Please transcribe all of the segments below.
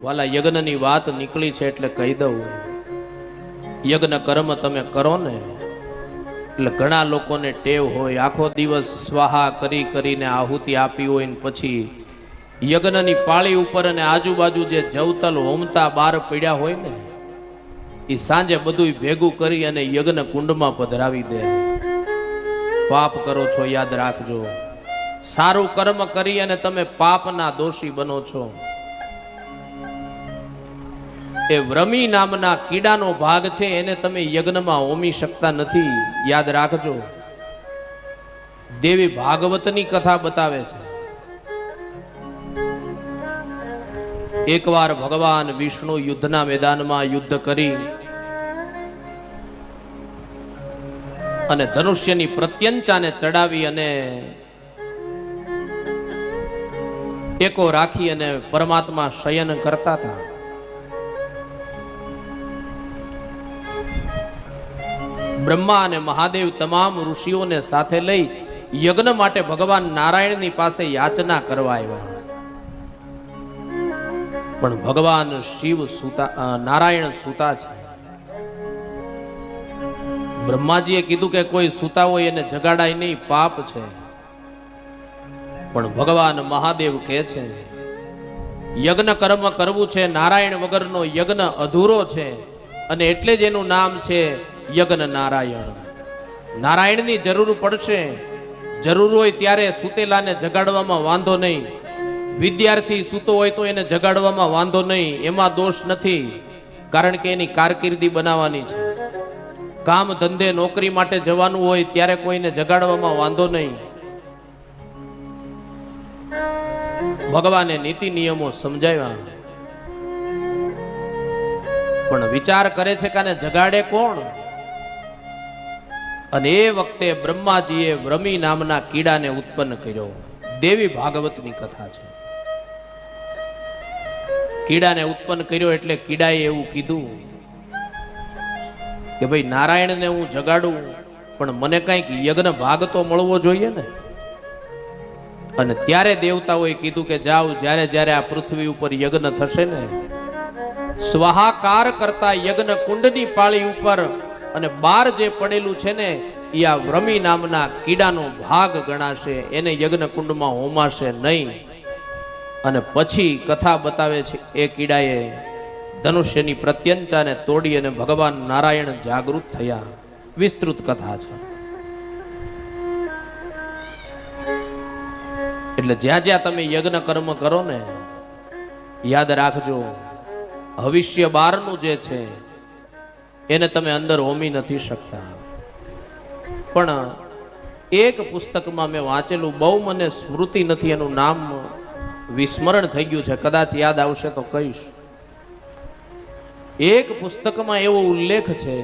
વાલા યજ્ઞની વાત નીકળી છે એટલે કહી દઉં, યજ્ઞ કર્મ તમે કરો ને એટલે ઘણા લોકોને ટેવ હોય આખો દિવસ સ્વાહા કરી કરીને આહુતિ આપી હોય ને પછી યજ્ઞની પાળી ઉપર અને આજુબાજુ જે જવતલ હોમતા બાર પડ્યા હોય ને એ સાંજે બધું ભેગું કરી અને યજ્ઞ કુંડમાં પધરાવી દે. પાપ કરો છો યાદ રાખજો. સારું કર્મ કરી અને તમે પાપના દોષી બનો છો. એ વ્રમી નામના કીડાનો ભાગ છે એને તમે યજ્ઞમાં હોમી શકતા નથી. યાદ રાખજો. દેવી ભાગવતની કથા બતાવે છે. એકવાર ભગવાન વિષ્ણુ યુદ્ધના મેદાનમાં યુદ્ધ કરી અને ધનુષ્યની પ્રત્યંચાને ચડાવી અને ટેકો રાખી અને પરમાત્મા શયન કરતા હતા. બ્રહ્મા અને મહાદેવ તમામ ઋષિઓને સાથે લઈ યજ્ઞ માટે ભગવાન નારાયણની પાસે યાચના કરવા આવ્યા. પણ ભગવાન શિવ નારાયણ સૂતા છે. બ્રહ્માજીએ કીધું કે કોઈ સૂતા હોય એને જગાડાય નહીં, પાપ છે. પણ ભગવાન મહાદેવ કહે છે યજ્ઞ કર્મ કરવું છે, નારાયણ વગરનો યજ્ઞ અધૂરો છે અને એટલે જ એનું નામ છે યજ્ઞ નારાયણ. નારાયણની જરૂર પડશે. જરૂર હોય ત્યારે સૂતેલાને જગાડવામાં વાંધો નહીં. વિદ્યાર્થી સૂતો હોય તો એને જગાડવામાં વાંધો નહીં, એમાં દોષ નથી, કારણ કે એની કારકિર્દી બનાવવાની છે. કામ ધંધે નોકરી માટે જવાનું હોય ત્યારે કોઈને જગાડવામાં વાંધો નહીં. ભગવાને નીતિ નિયમો સમજાવ્યા પણ વિચાર કરે છે કે આને જગાડે કોણ? અને એ વખતે બ્રહ્માજીએ વ્રમી નામના કીડાને ઉત્પન્ન કર્યો. દેવી ભાગવતની કથા છે. કીડાને ઉત્પન્ન કર્યો એટલે કીડાએ એવું કીધું કે ભાઈ નારાયણને હું જગાડું પણ મને કંઈક યજ્ઞ ભાગ તો મળવો જોઈએ ને. અને ત્યારે દેવતાઓએ કીધું કે જાઓ, જ્યારે જ્યારે આ પૃથ્વી ઉપર યજ્ઞ થશે ને સ્વાહાકાર કરતા યજ્ઞ કુંડની પાળી ઉપર અને બાર જે પડેલું છે ને એ આ વ્રમી નામના કીડાનો ભાગ ગણાશે, એને યજ્ઞ કુંડમાં હોમાશે નહીં. અને પછી કથા બતાવે છે એ કીડાએ ધનુષ્યની પ્રત્યંચાને તોડી અને ભગવાન નારાયણ જાગૃત થયા. વિસ્તૃત કથા છે. એટલે જ્યાં જ્યાં તમે યજ્ઞ કર્મ કરો ને યાદ રાખજો ભવિષ્ય બારનું જે છે એને તમે અંદર હોમી નથી શકતા. પણ એક પુસ્તકમાં મેં વાંચેલું, બહુ મને સ્મૃતિ નથી, એનું નામ વિસ્મરણ થઈ ગયું છે, કદાચ યાદ આવશે તો કહીશ. એક પુસ્તકમાં એવો ઉલ્લેખ છે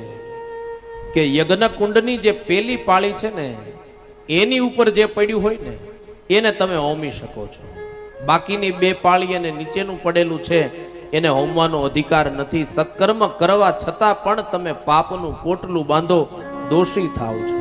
કે યજ્ઞ કુંડની જે પેલી પાળી છે ને એની ઉપર જે પડ્યું હોય ને એને તમે હોમી શકો છો. બાકીની બે પાળી અને નીચેનું પડેલું છે એને હોમવાનો અધિકાર નથી. સત્કર્મ કરવા છતાં પણ તમે પાપનું પોટલું બાંધો, દોષી થાવ છો.